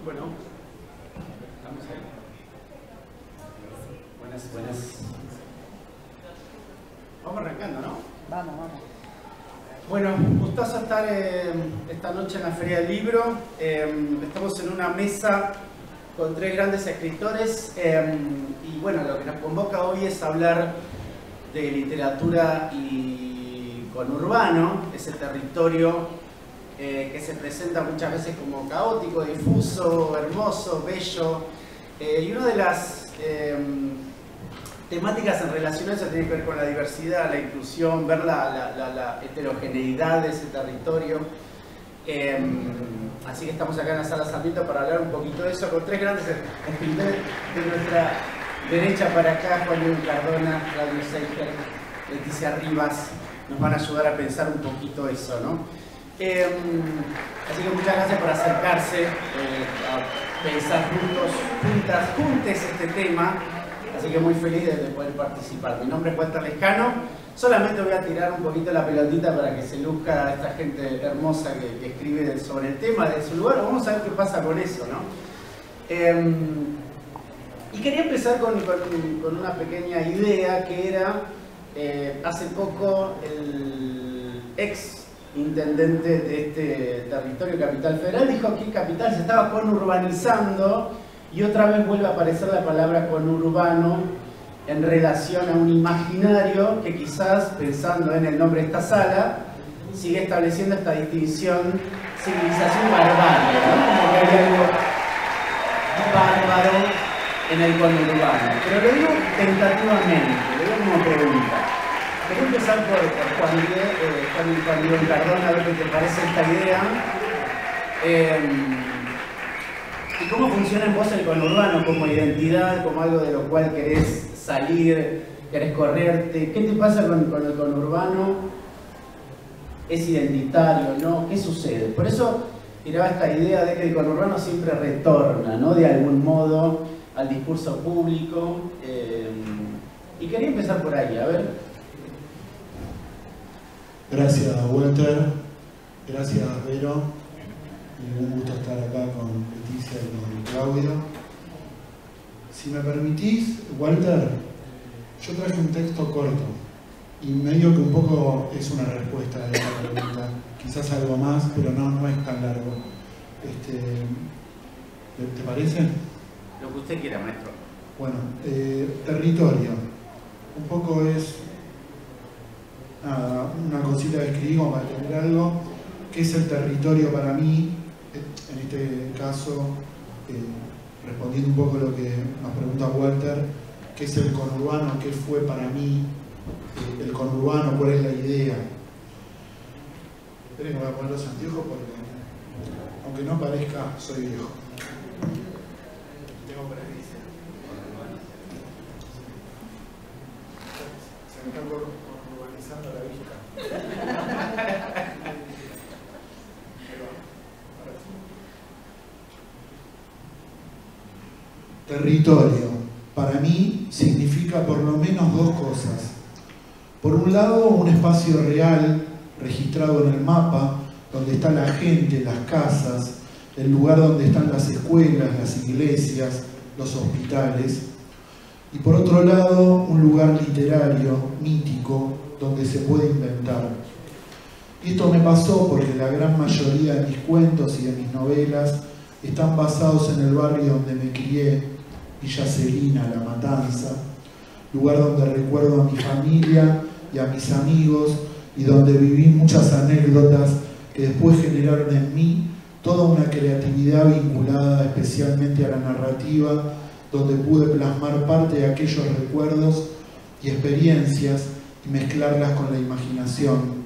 Bueno, vamos ahí. Buenas. Vamos arrancando, ¿no? Vamos. Bueno, gustazo estar esta noche en la Feria del Libro. Estamos en una mesa con tres grandes escritores y bueno, lo que nos convoca hoy es hablar de literatura y conurbano, ese territorio que se presenta muchas veces como caótico, difuso, hermoso, bello. Y una de las temáticas en relación a eso tiene que ver con la diversidad, la inclusión, ver la heterogeneidad de ese territorio. Así que estamos acá en la Sala Sarmiento para hablar un poquito de eso con tres grandes escritores de nuestra derecha para acá: Juan Luis Cardona, Claudio Seijer, Leticia Rivas. Nos van a ayudar a pensar un poquito eso, ¿no? Así que muchas gracias por acercarse a pensar juntes este tema. Así que muy feliz de poder participar. Mi nombre es Walter Lescano. Solamente voy a tirar un poquito la pelotita para que se luzca esta gente hermosa que escribe sobre el tema de su lugar. Vamos a ver qué pasa con eso, ¿no? Y quería empezar con una pequeña idea que era, hace poco el ex intendente de este territorio, Capital Federal, dijo que Capital se estaba conurbanizando y otra vez vuelve a aparecer la palabra conurbano en relación a un imaginario que quizás, pensando en el nombre de esta sala, sigue estableciendo esta distinción civilización barbarie, ¿no? Como que hay algo bárbaro en el conurbano. Pero lo digo tentativamente, lo digo como pregunta. Quería empezar por Juan Luis Cardona, a ver qué te parece esta idea. ¿Y cómo funciona en vos el conurbano como identidad, como algo de lo cual querés salir, querés correrte? ¿Qué te pasa con el conurbano? ¿Es identitario, no? ¿Qué sucede? Por eso tiraba esta idea de que el conurbano siempre retorna, ¿no? De algún modo al discurso público. Y quería empezar por ahí, a ver. Gracias, Walter. Gracias, Vero. Un gusto estar acá con Leticia y con Claudio. Si me permitís, Walter, yo traje un texto corto y medio que un poco es una respuesta a esta pregunta. Quizás algo más, pero no es tan largo. ¿Te parece? Lo que usted quiera, maestro. Bueno, territorio. Un poco es una cosita que escribí como para tener algo. ¿Qué es el territorio para mí? En este caso, respondiendo un poco a lo que nos pregunta Walter, ¿qué es el conurbano? ¿Qué fue para mí el conurbano? ¿Cuál es la idea? Esperen que me voy a poner los anteojos porque, aunque no parezca, soy viejo. Tengo presbicia. Se me está conurbanizando la vista. Territorio, para mí, significa por lo menos dos cosas. Por un lado, un espacio real, registrado en el mapa, donde está la gente, las casas, el lugar donde están las escuelas, las iglesias, los hospitales. Y por otro lado, un lugar literario, mítico, donde se puede inventar. Y esto me pasó porque la gran mayoría de mis cuentos y de mis novelas están basados en el barrio donde me crié, Villa Celina, La Matanza, lugar donde recuerdo a mi familia y a mis amigos y donde viví muchas anécdotas que después generaron en mí toda una creatividad vinculada especialmente a la narrativa, donde pude plasmar parte de aquellos recuerdos y experiencias y mezclarlas con la imaginación.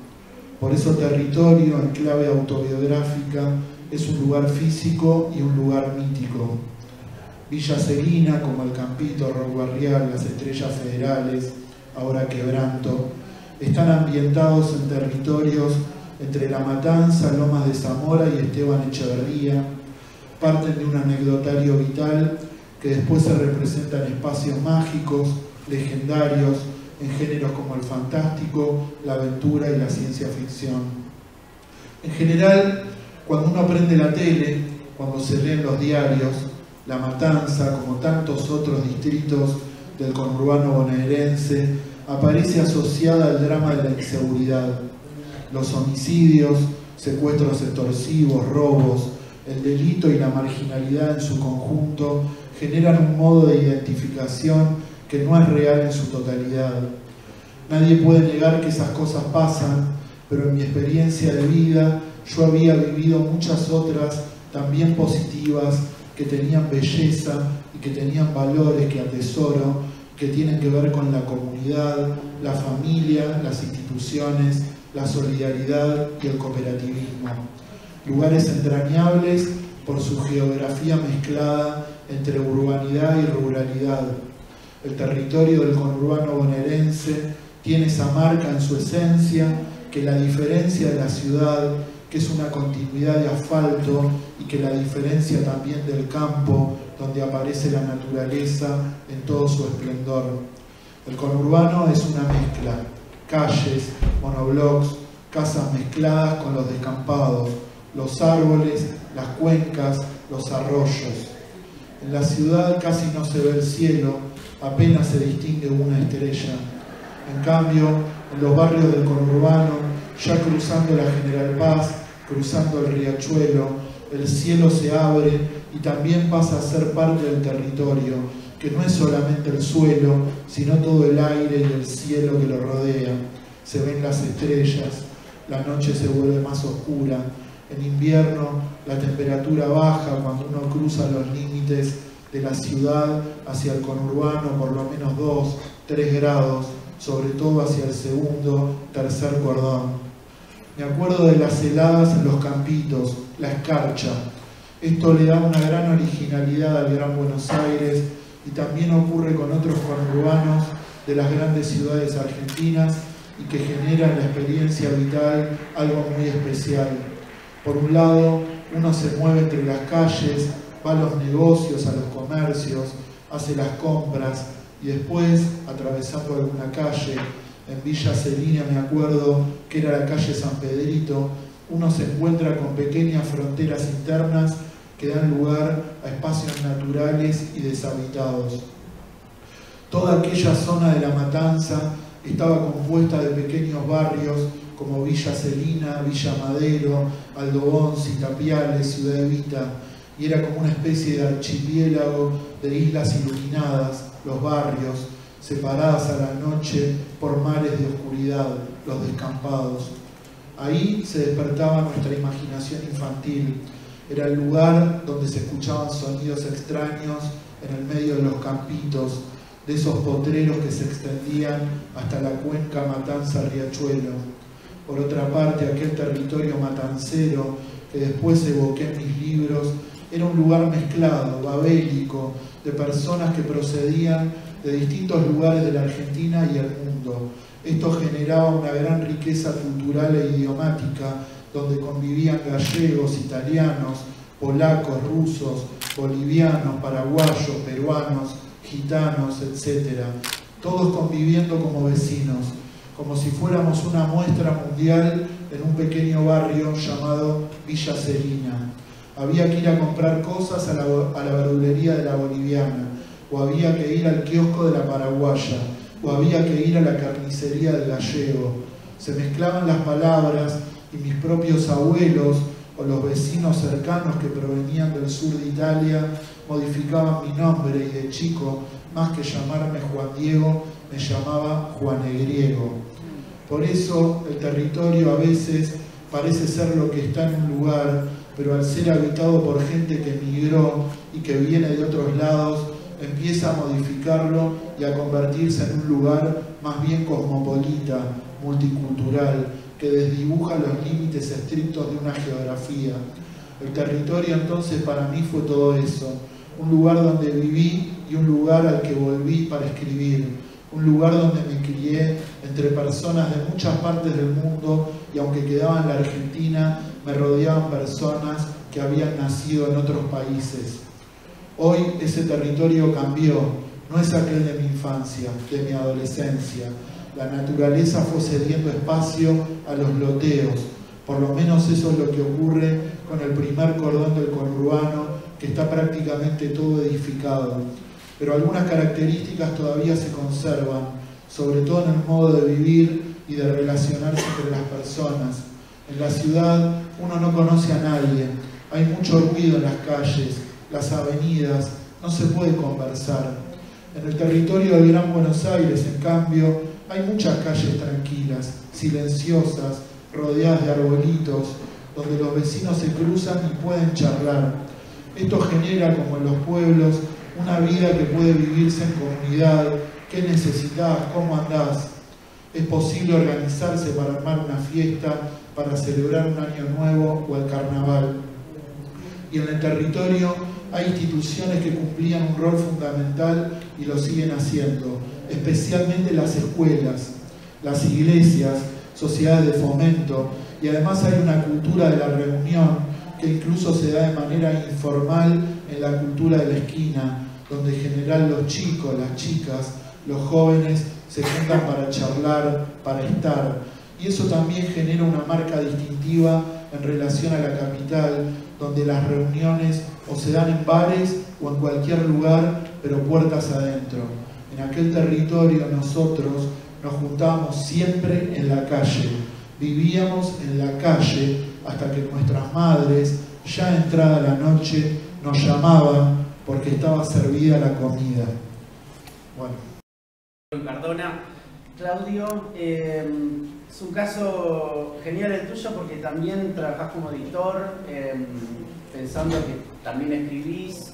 Por eso territorio, en clave autobiográfica, es un lugar físico y un lugar mítico. Villa Celina, como el Campito, Rock Barrial, las Estrellas Federales, ahora Quebranto, están ambientados en territorios entre La Matanza, Lomas de Zamora y Esteban Echeverría. Parten de un anecdotario vital que después se representa en espacios mágicos, legendarios, en géneros como el fantástico, la aventura y la ciencia ficción. En general, cuando uno prende la tele, cuando se leen los diarios, La Matanza, como tantos otros distritos del conurbano bonaerense, aparece asociada al drama de la inseguridad. Los homicidios, secuestros extorsivos, robos, el delito y la marginalidad en su conjunto generan un modo de identificación que no es real en su totalidad. Nadie puede negar que esas cosas pasan, pero en mi experiencia de vida yo había vivido muchas otras también positivas, que tenían belleza y que tenían valores que atesoro, que tienen que ver con la comunidad, la familia, las instituciones, la solidaridad y el cooperativismo. Lugares entrañables por su geografía mezclada entre urbanidad y ruralidad. El territorio del conurbano bonaerense tiene esa marca en su esencia, que la diferencia de la ciudad, que es una continuidad de asfalto, y que la diferencia también del campo, donde aparece la naturaleza en todo su esplendor. El conurbano es una mezcla: calles, monoblocks, casas mezcladas con los descampados, los árboles, las cuencas, los arroyos. En la ciudad casi no se ve el cielo, apenas se distingue una estrella. En cambio, en los barrios del conurbano, ya cruzando la General Paz, cruzando el riachuelo, el cielo se abre y también pasa a ser parte del territorio, que no es solamente el suelo, sino todo el aire y el cielo que lo rodea. Se ven las estrellas, la noche se vuelve más oscura. En invierno la temperatura baja cuando uno cruza los límites de la ciudad hacia el conurbano por lo menos 2, 3 grados, sobre todo hacia el segundo, tercer cordón. Me acuerdo de las heladas en los campitos, la escarcha. Esto le da una gran originalidad al Gran Buenos Aires y también ocurre con otros conurbanos de las grandes ciudades argentinas y que generan en la experiencia vital algo muy especial. Por un lado, uno se mueve entre las calles, va a los negocios, a los comercios, hace las compras y después, atravesando alguna calle, en Villa Celina me acuerdo que era la calle San Pedrito, uno se encuentra con pequeñas fronteras internas que dan lugar a espacios naturales y deshabitados. Toda aquella zona de La Matanza estaba compuesta de pequeños barrios como Villa Celina, Villa Madero, Aldo Bonzi, Tapiales, Ciudad Evita, y era como una especie de archipiélago de islas iluminadas, los barrios, separadas a la noche por mares de oscuridad, los descampados. Ahí se despertaba nuestra imaginación infantil. Era el lugar donde se escuchaban sonidos extraños en el medio de los campitos, de esos potreros que se extendían hasta la cuenca Matanza-Riachuelo. Por otra parte, aquel territorio matancero que después evoqué en mis libros era un lugar mezclado, babélico, de personas que procedían de distintos lugares de la Argentina y el mundo. Esto generaba una gran riqueza cultural e idiomática, donde convivían gallegos, italianos, polacos, rusos, bolivianos, paraguayos, peruanos, gitanos, etc. Todos conviviendo como vecinos, como si fuéramos una muestra mundial en un pequeño barrio llamado Villa Celina. Había que ir a comprar cosas a la verdulería de la boliviana, o había que ir al kiosco de la paraguaya, o había que ir a la carnicería del gallego. Se mezclaban las palabras y mis propios abuelos o los vecinos cercanos que provenían del sur de Italia modificaban mi nombre y de chico, más que llamarme Juan Diego, me llamaba Juan Egriego. Por eso el territorio a veces parece ser lo que está en un lugar, pero al ser habitado por gente que emigró y que viene de otros lados, empieza a modificarlo y a convertirse en un lugar más bien cosmopolita, multicultural, que desdibuja los límites estrictos de una geografía. El territorio entonces para mí fue todo eso, un lugar donde viví y un lugar al que volví para escribir, un lugar donde me crié entre personas de muchas partes del mundo y aunque quedaba en la Argentina, me rodeaban personas que habían nacido en otros países. Hoy ese territorio cambió, no es aquel de mi infancia, de mi adolescencia. La naturaleza fue cediendo espacio a los loteos, Por lo menos eso es lo que ocurre con el primer cordón del conurbano, que está prácticamente todo edificado. Pero algunas características todavía se conservan, sobre todo en el modo de vivir y de relacionarse entre las personas. En la ciudad uno no conoce a nadie, hay mucho ruido en las calles, las avenidas, no se puede conversar. En el territorio del Gran Buenos Aires, en cambio, hay muchas calles tranquilas, silenciosas, rodeadas de arbolitos, donde los vecinos se cruzan y pueden charlar. Esto genera, como en los pueblos, una vida que puede vivirse en comunidad. ¿Qué necesitas? ¿Cómo andás? Es posible organizarse para armar una fiesta, para celebrar un año nuevo o el carnaval. Y en el territorio hay instituciones que cumplían un rol fundamental y lo siguen haciendo, especialmente las escuelas, las iglesias, sociedades de fomento, y además hay una cultura de la reunión que incluso se da de manera informal en la cultura de la esquina, donde en general los chicos, las chicas, los jóvenes se juntan para charlar, para estar. Y eso también genera una marca distintiva en relación a la capital, donde las reuniones o se dan en bares o en cualquier lugar, pero puertas adentro. En aquel territorio nosotros nos juntábamos siempre en la calle, vivíamos en la calle hasta que nuestras madres, ya entrada la noche, nos llamaban porque estaba servida la comida. Bueno. Cardona, Claudio, es un caso genial el tuyo porque también trabajás como editor, pensando que también escribís,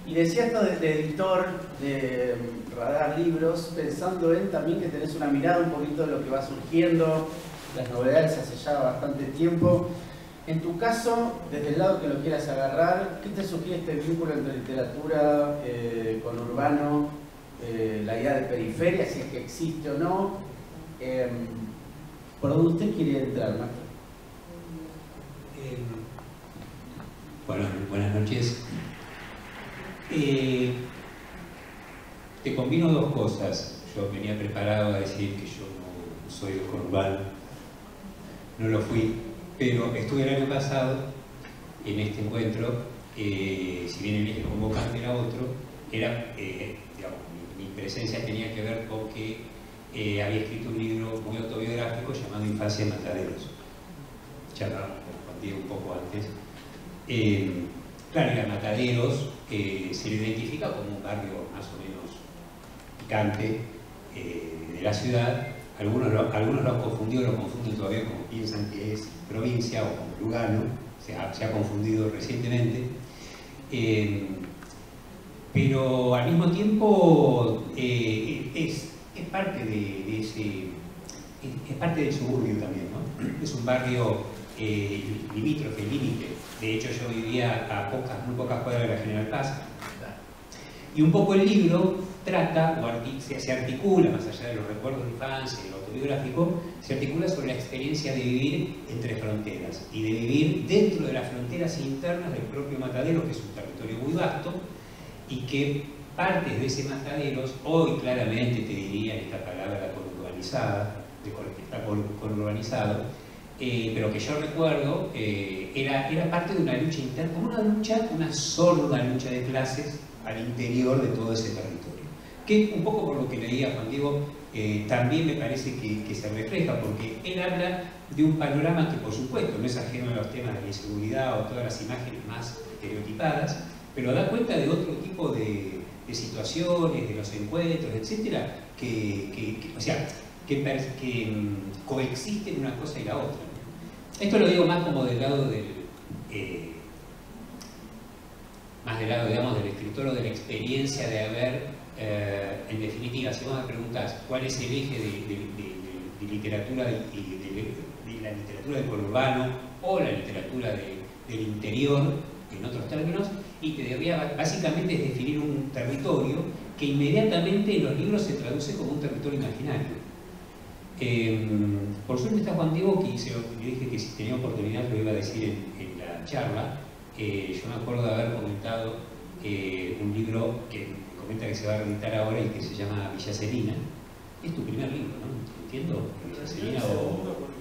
y decía esto de editor, de Radar Libros, pensando en también que tenés una mirada un poquito de lo que va surgiendo, las novedades hace ya bastante tiempo. En tu caso, desde el lado que lo quieras agarrar, ¿qué te sugiere este vínculo entre literatura, conurbano, la idea de periferia, si es que existe o no? ¿Por dónde usted quiere entrar, Marta? Bueno, buenas noches. Te combino dos cosas. Yo venía preparado a decir que yo no soy de conurbano, no lo fui, pero estuve el año pasado en este encuentro. Si bien el eje convocante era otro, era, digamos, mi presencia tenía que ver con que había escrito un libro muy autobiográfico llamado Infancia en Mataderos. Ya lo conté un poco antes. Claro, y a Mataderos se le identifica como un barrio más o menos picante de la ciudad. Algunos lo han confundido, lo confunden todavía como piensan que es provincia o como Lugano, se ha confundido recientemente. Pero al mismo tiempo es parte de ese, es parte del suburbio también, ¿no? Es un barrio limítrofe, límite. De hecho, yo vivía a muy pocas cuadras de la General Paz. Y un poco el libro trata, o se articula, más allá de los recuerdos de infancia y lo autobiográfico, se articula sobre la experiencia de vivir entre fronteras y de vivir dentro de las fronteras internas del propio Mataderos, que es un territorio muy vasto, y que partes de ese Mataderos, hoy claramente te diría esta palabra conurbanizada, está conurbanizado, pero que yo recuerdo era parte de una lucha interna, una sorda lucha de clases al interior de todo ese territorio. Que un poco por lo que leía Juan Diego, también me parece que se refleja, porque él habla de un panorama que por supuesto no es ajeno a los temas de la inseguridad o todas las imágenes más estereotipadas, pero da cuenta de otro tipo de situaciones, de los encuentros, etcétera, que coexisten una cosa y la otra. Esto lo digo más como del lado digamos, del escritor o de la experiencia de haber, en definitiva, si vos me preguntás cuál es el eje de literatura de la literatura del conurbano o la literatura del interior, en otros términos, y te diría, básicamente es definir un territorio que inmediatamente en los libros se traduce como un territorio imaginario. Por suerte está Juan Diego, que le dije que si tenía oportunidad lo iba a decir en la charla. Yo me acuerdo de haber comentado un libro que me comenta que se va a reeditar ahora y que se llama Villa Celina. Es tu primer libro, ¿no? ¿Entiendo? Villa Celina o...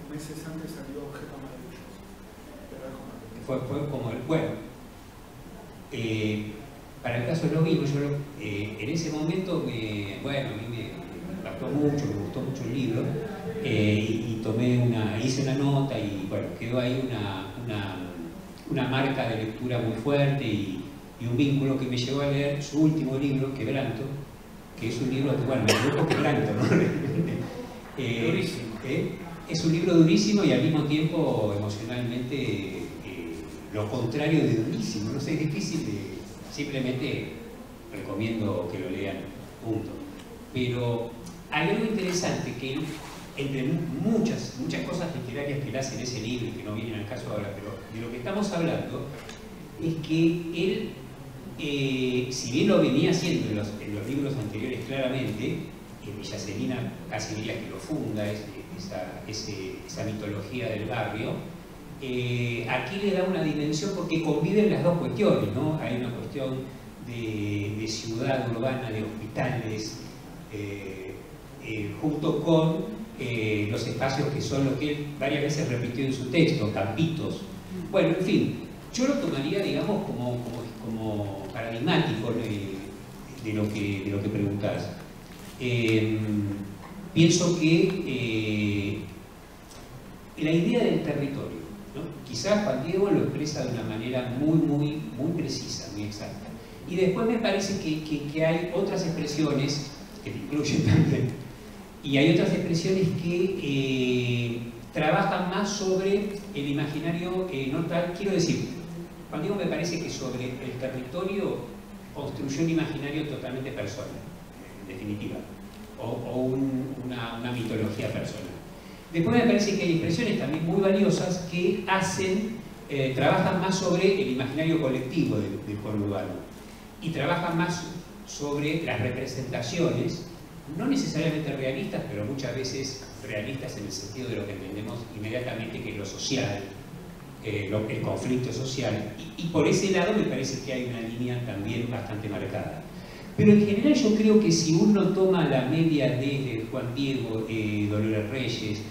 meses antes salió Objeto Maravilloso. Fue como el juego. Para el caso de los vivos, yo en ese momento, a mí me impactó mucho, me gustó mucho el libro, y hice una nota y bueno, quedó ahí una marca de lectura muy fuerte y un vínculo que me llevó a leer su último libro, Quebranto, que es un libro que, bueno, me produjo quebranto, ¿no? Durísimo. Es un libro durísimo y al mismo tiempo emocionalmente lo contrario de durísimo, no sé, es difícil de... Simplemente recomiendo que lo lean, punto. Pero hay algo interesante que entre muchas cosas literarias que él hace en ese libro y que no vienen al caso ahora, pero de lo que estamos hablando es que él, si bien lo venía haciendo en los libros anteriores claramente, Villa Celina casi diría que lo funda, esa mitología del barrio, aquí le da una dimensión porque conviven las dos cuestiones, ¿no? Hay una cuestión de ciudad urbana, de hospitales, junto con los espacios que son los que él varias veces repitió en su texto, campitos. Bueno, en fin, yo lo tomaría, digamos, como paradigmático de lo que preguntás. Pienso que la idea del territorio, ¿no? Quizás Juan Diego lo expresa de una manera muy precisa, muy exacta. Y después me parece que hay otras expresiones, que te incluyen también, y hay otras expresiones que trabajan más sobre el imaginario no tal. Quiero decir, Juan Diego me parece que sobre el territorio construyó un imaginario totalmente personal, en definitiva, o una mitología personal. Después me parece que hay expresiones también muy valiosas que trabajan más sobre el imaginario colectivo del conurbano y trabajan más sobre las representaciones, no necesariamente realistas, pero muchas veces realistas en el sentido de lo que entendemos inmediatamente que es lo social, el conflicto social, y por ese lado me parece que hay una línea también bastante marcada. Pero en general yo creo que si uno toma la media de Juan Diego, Dolores Reyes,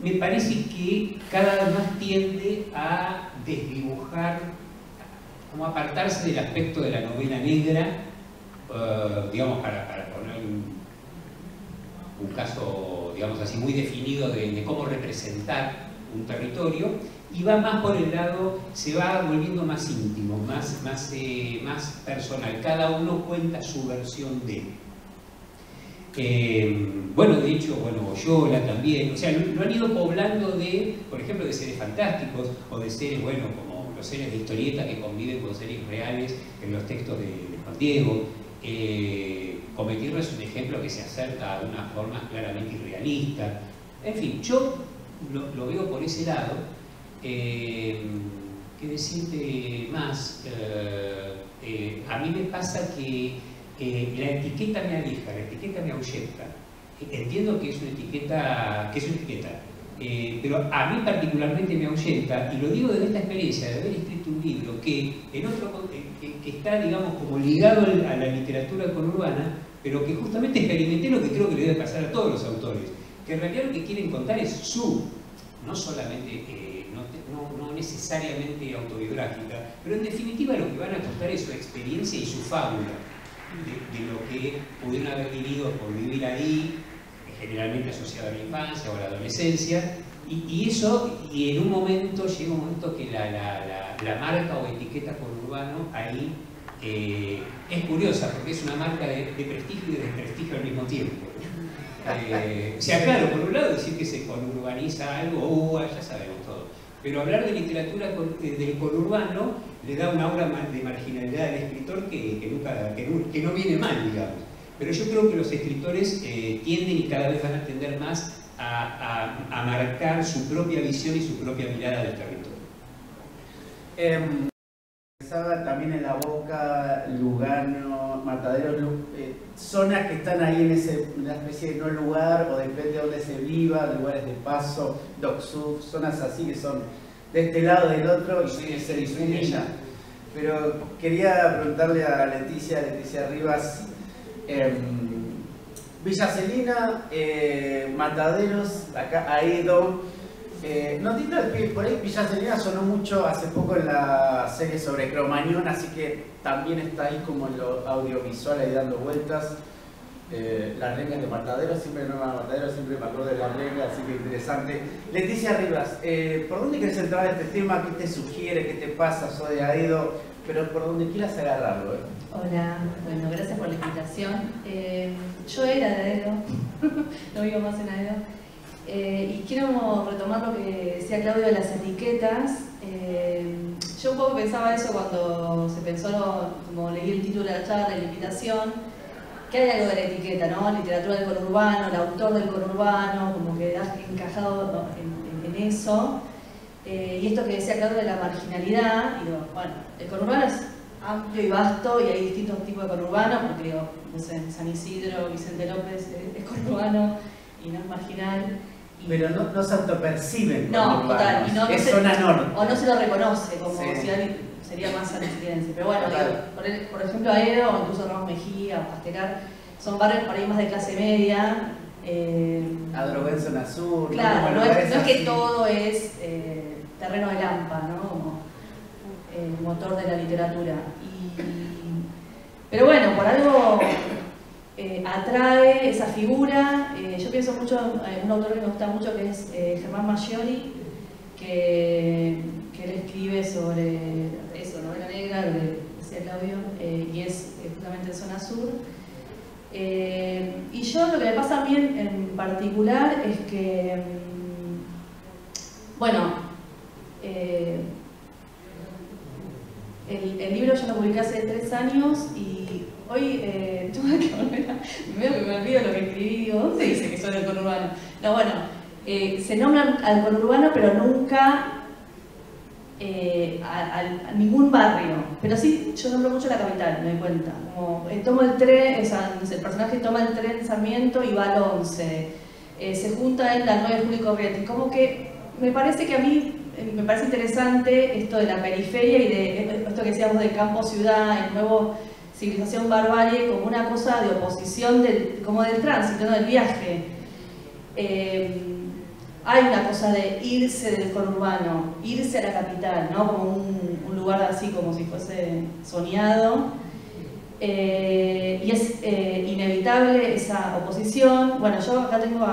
me parece que cada vez más tiende a desdibujar, como apartarse del aspecto de la novela negra, digamos, para poner un caso, digamos así, muy definido de cómo representar un territorio, y va más por el lado, se va volviendo más íntimo, más personal. Cada uno cuenta su versión de bueno, de hecho, Oyola también, o sea, lo han ido poblando por ejemplo, de seres fantásticos o de seres, como los seres de historieta que conviven con seres reales en los textos de Juan Diego. Cometirlo es un ejemplo que se acerca a una forma claramente irrealista. En fin, yo lo veo por ese lado. ¿Qué decirte más? A mí me pasa que la etiqueta me aleja, la etiqueta me ahuyenta. Entiendo que es una etiqueta, pero a mí particularmente me ahuyenta, y lo digo desde esta experiencia de haber escrito un libro que está, digamos, como ligado a la literatura conurbana, pero que justamente experimenté lo que creo que le debe pasar a todos los autores, que en realidad lo que quieren contar es no solamente, no necesariamente autobiográfica, pero en definitiva lo que van a contar es su experiencia y su fábula de lo que pudieron haber vivido por vivir ahí, generalmente asociado a la infancia o a la adolescencia, y en un momento llega un momento que la marca o etiqueta conurbano ahí es curiosa, porque es una marca de prestigio y de desprestigio al mismo tiempo. O sea, claro, por un lado decir que se conurbaniza algo, ya sabemos todo, pero hablar de literatura del conurbano le da una aura de marginalidad al escritor que no viene mal, digamos. Pero yo creo que los escritores tienden y cada vez van a tender más a marcar su propia visión y su propia mirada del territorio. Pensaba también en La Boca, Lugano, Mataderos, zonas que están ahí en una especie de no lugar, o depende de dónde se viva, lugares de paso, Docsuf, zonas así que son de este lado del otro y se disfrutan ya. Pero quería preguntarle a Leticia Rivas, Villa Celina, Mataderos, acá Aedo. Notita que por ahí Villa Celina sonó mucho hace poco en la serie sobre Cromañón, así que también está ahí como en lo audiovisual ahí dando vueltas. La renga de Mataderos, siempre no Mataderos, siempre me acuerdo de la renga, así que interesante. Leticia Rivas, ¿por dónde querés entrar en este tema? ¿Qué te sugiere? ¿Qué te pasa? Soy de Aedo, pero por donde quieras agarrarlo. Hola, bueno, gracias por la invitación. Yo era de Aedo, no vivo más en Aedo. Y quiero retomar lo que decía Claudio de las etiquetas. Yo un poco pensaba eso cuando se pensó, como leí el título de la charla, la invitación, que hay algo de la etiqueta, ¿no? Literatura del conurbano, el autor del conurbano, como que has encajado, ¿no?, en eso. Y esto que decía Claudio de la marginalidad, digo, bueno, el conurbano es amplio y vasto y hay distintos tipos de conurbano, porque digo, no sé, San Isidro, Vicente López es conurbano y no es marginal. Pero no se autoperciben. No, total. Y no, es zona norte. O no se lo reconoce, como sí. si alguien sería más sanicidense. Pero bueno, Claro. digo, por ejemplo, Aedo, o incluso Ramos Mejía, o Pastelar, son barrios por ahí más de clase media. Adroguén, zona sur. Claro, ¿no? no es que todo es terreno de Lampa, ¿no? Como motor de la literatura. Pero bueno, por algo atrae esa figura. Yo pienso mucho en un autor que me gusta mucho, que es Germán Maggioli, que él escribe sobre eso, novela negra, lo que decía Claudio, y es justamente en zona sur. Y yo lo que me pasa a mí en particular es que, bueno, el libro yo lo publiqué hace 3 años y hoy tuve que volver a... Medio que me olvido lo que escribí, digo, ¿dónde dice que soy del conurbano? No, bueno, se nombra al conurbano, pero nunca a ningún barrio. Pero sí, yo nombro mucho la capital, me doy cuenta. Como tomo el tren, el personaje toma el tren Sarmiento y va al 11. Se junta en la 9 de Julio y Corrientes. Como que me parece que a mí me parece interesante esto de la periferia y de esto que decíamos de campo-ciudad, el nuevo civilización-barbarie, como una cosa de oposición como del tránsito, ¿no?, del viaje. Hay una cosa de irse del conurbano, irse a la capital, ¿no?, como un lugar así como si fuese soñado. Y es inevitable esa oposición. Bueno, yo acá tengo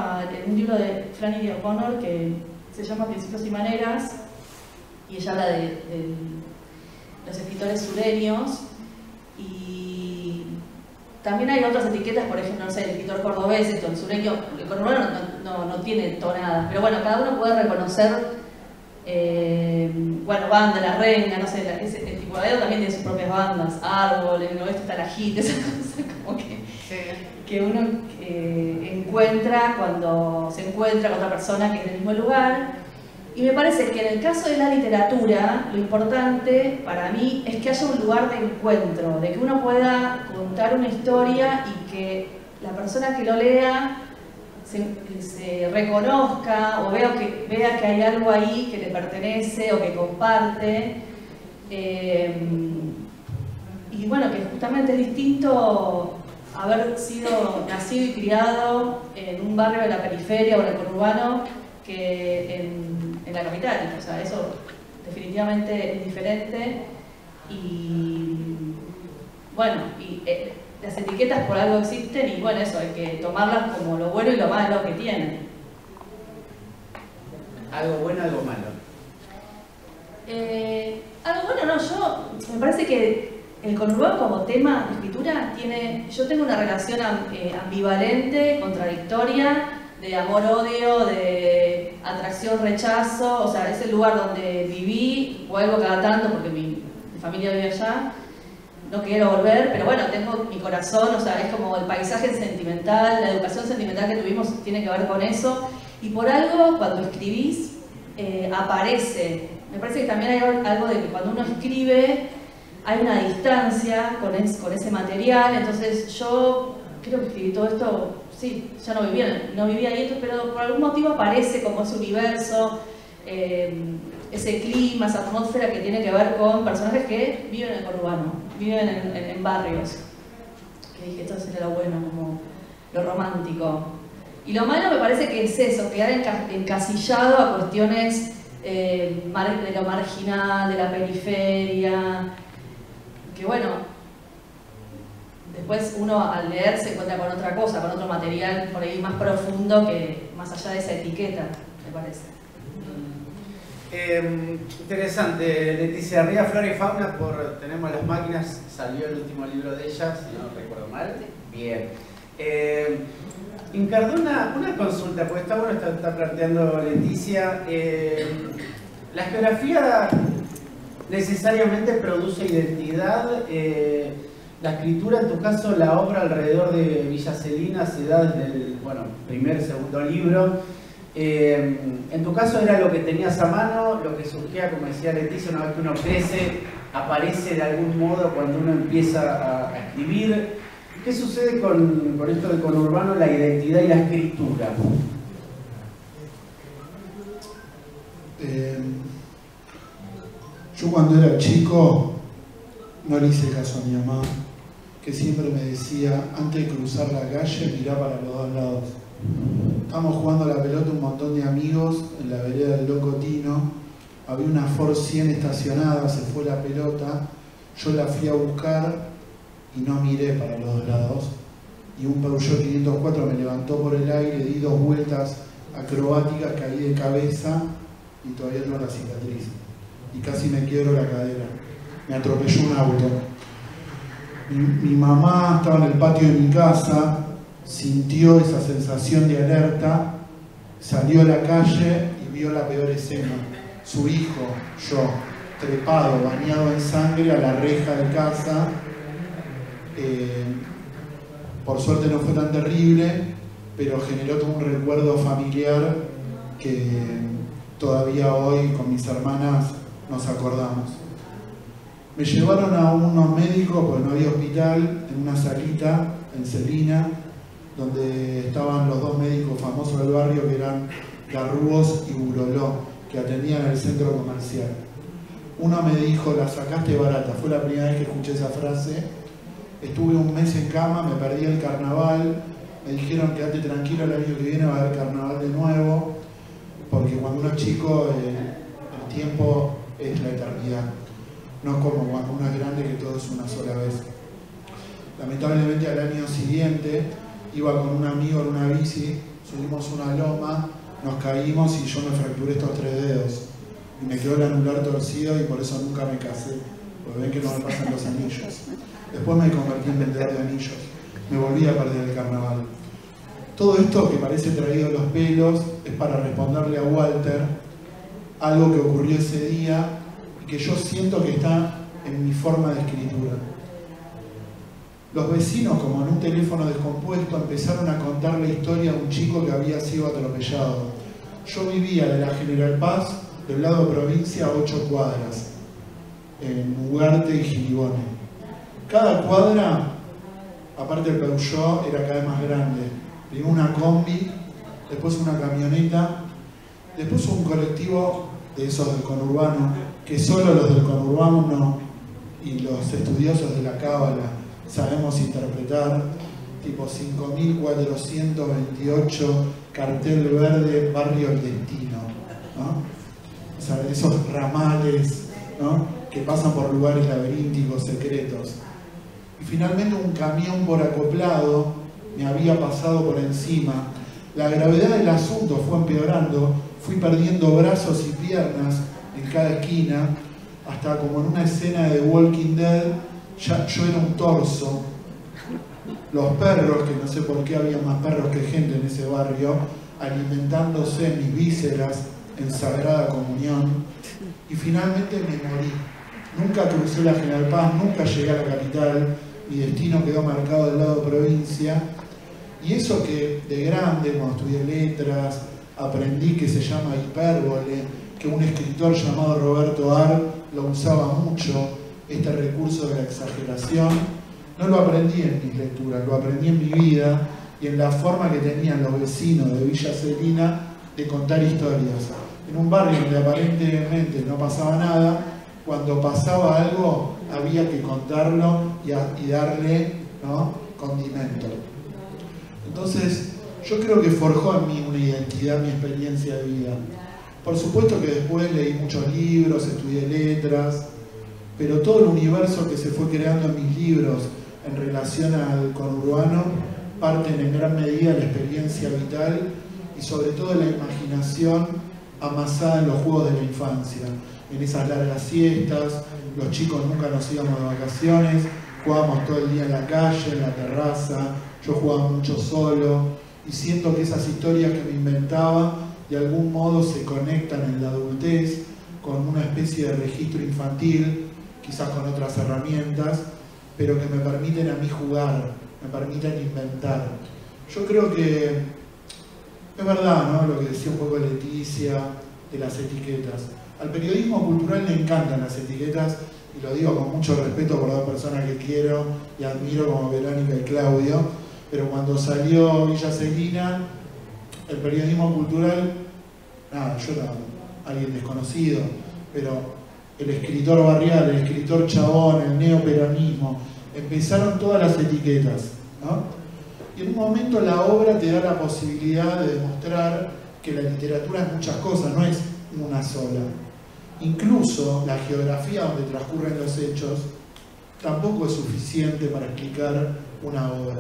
un libro de Flannery O'Connor que se llama Principios y Maneras, y ella habla de los escritores sureños, y también hay otras etiquetas, por ejemplo, no sé, el escritor cordobés, el sureño, el conurbano no tiene tonadas, pero bueno, cada uno puede reconocer, bueno, banda, la renga, no sé, el tipo de Aedo también tiene sus propias bandas, Árbol, en el oeste está la HIT, esa cosa como que uno encuentra cuando se encuentra con otra persona que es del mismo lugar. Y me parece que en el caso de la literatura, lo importante para mí es que haya un lugar de encuentro, de que uno pueda contar una historia y que la persona que lo lea se reconozca o vea que hay algo ahí que le pertenece o que comparte. Y bueno, que justamente es distinto haber sido nacido y criado en un barrio de la periferia o en el conurbano que en la capital. O sea, eso definitivamente es diferente. Y bueno, las etiquetas por algo existen y bueno, eso, hay que tomarlas como lo bueno y lo malo que tienen. Algo bueno, algo malo. Algo bueno, no, yo me parece que el conurbano como tema de escritura yo tengo una relación ambivalente, contradictoria, de amor-odio, de atracción-rechazo. O sea, es el lugar donde viví, vuelvo cada tanto porque mi familia vive allá, no quiero volver, pero bueno, tengo mi corazón, o sea, es como el paisaje sentimental, la educación sentimental que tuvimos tiene que ver con eso, y por algo cuando escribís aparece. Me parece que también hay algo de que cuando uno escribe hay una distancia con ese material. Entonces yo creo que escribí todo esto, sí, ya no vivía ahí, pero por algún motivo aparece como ese universo, ese clima, esa atmósfera que tiene que ver con personajes que viven en el conurbano, viven en barrios. Que dije, esto sería lo bueno, como lo romántico. Y lo malo me parece que es eso, quedar encasillado a cuestiones de lo marginal, de la periferia, que bueno, después uno al leer se encuentra con otra cosa, con otro material por ahí más profundo que más allá de esa etiqueta, me parece. Interesante, Leticia. Ría Flora y Fauna por Tenemos las Máquinas, salió el último libro de ella, si no recuerdo mal. Bien. Incardona, una consulta, porque está bueno, está planteando Leticia. ¿La geografía necesariamente produce identidad? La escritura, en tu caso, la obra alrededor de Villa Celina se da desde el primer, segundo libro. En tu caso era lo que tenías a mano, lo que surgía, como decía Leticia, una vez que uno crece, aparece de algún modo cuando uno empieza a escribir. ¿Qué sucede con esto del conurbano, la identidad y la escritura? Yo cuando era chico no le hice caso a mi mamá, que siempre me decía, antes de cruzar la calle, mirá para los dos lados. Estábamos jugando a la pelota un montón de amigos en la vereda del Loco Tino. Había una Ford 100 estacionada, se fue la pelota. Yo la fui a buscar y no miré para los dos lados. Y un Peugeot 504 me levantó por el aire, di 2 vueltas acrobáticas, caí de cabeza y todavía tengo la cicatriz. Y casi me quiebro la cadera. Me atropelló un auto. Mi mamá estaba en el patio de mi casa, sintió esa sensación de alerta, salió a la calle y vio la peor escena. Su hijo, yo, trepado, bañado en sangre a la reja de casa. Por suerte no fue tan terrible, pero generó todo un recuerdo familiar que todavía hoy con mis hermanas nos acordamos. Me llevaron a unos médicos, porque no había hospital, en una salita en Celina, donde estaban los 2 médicos famosos del barrio, que eran Garrúos y Buroló, que atendían el centro comercial. Uno me dijo, la sacaste barata. Fue la primera vez que escuché esa frase. Estuve un mes en cama, me perdí el carnaval. Me dijeron, quédate tranquilo, el año que viene va a haber carnaval de nuevo, porque cuando uno es chico, el tiempo es la eternidad. No es como cuando uno es grande, que todo es una sola vez. Lamentablemente al año siguiente iba con un amigo en una bici, subimos una loma, nos caímos y yo me fracturé estos 3 dedos. Y me quedó el anular torcido y por eso nunca me casé, porque ven que no me pasan los anillos. Después me convertí en vendedor de anillos, me volví a perder el carnaval. Todo esto que parece traído de los pelos es para responderle a Walter algo que ocurrió ese día y que yo siento que está en mi forma de escritura. Los vecinos, como en un teléfono descompuesto, empezaron a contar la historia de un chico que había sido atropellado. Yo vivía de la General Paz, del lado de provincia, a 8 cuadras, en Ugarte y Giribone. Cada cuadra, aparte del Peugeot, era cada vez más grande. Primero una combi, después una camioneta, después un colectivo de esos del conurbano, que solo los del conurbano y los estudiosos de la cábala sabemos interpretar, tipo 5428, cartel verde, barrio El Destino, ¿no? O sea, esos ramales, ¿no?, que pasan por lugares laberínticos, secretos. Y finalmente un camión por acoplado me había pasado por encima. La gravedad del asunto fue empeorando, fui perdiendo brazos y piernas en cada esquina, hasta como en una escena de Walking Dead, ya yo era un torso. Los perros, que no sé por qué había más perros que gente en ese barrio, alimentándose mis vísceras en sagrada comunión. Y finalmente me morí. Nunca crucé la General Paz, nunca llegué a la capital, mi destino quedó marcado del lado de provincia. Y eso que de grande, cuando estudié letras, aprendí que se llama hipérbole, que un escritor llamado Roberto Ar lo usaba mucho, este recurso de la exageración, no lo aprendí en mis lecturas, lo aprendí en mi vida y en la forma que tenían los vecinos de Villa Celina de contar historias. En un barrio donde aparentemente no pasaba nada, cuando pasaba algo había que contarlo y darle, ¿no?, condimento. Entonces, yo creo que forjó en mí una identidad, mi experiencia de vida. Por supuesto que después leí muchos libros, estudié letras, pero todo el universo que se fue creando en mis libros en relación al conurbano parten en gran medida de la experiencia vital y sobre todo de la imaginación amasada en los juegos de la infancia, en esas largas siestas. Los chicos nunca nos íbamos de vacaciones, jugábamos todo el día en la calle, en la terraza, yo jugaba mucho solo, y siento que esas historias que me inventaba de algún modo se conectan en la adultez con una especie de registro infantil, quizás con otras herramientas, pero que me permiten a mí jugar, me permiten inventar. Yo creo que es verdad, ¿no?, lo que decía un poco Leticia de las etiquetas. Al periodismo cultural le encantan las etiquetas, y lo digo con mucho respeto por dos personas que quiero y admiro como Verónica y Claudio, pero cuando salió Villa Celina, el periodismo cultural, nada, yo era alguien desconocido, pero el escritor barrial, el escritor chabón, el neoperonismo, empezaron todas las etiquetas, ¿no? Y en un momento la obra te da la posibilidad de demostrar que la literatura es muchas cosas, no es una sola. Incluso la geografía donde transcurren los hechos tampoco es suficiente para explicar una obra.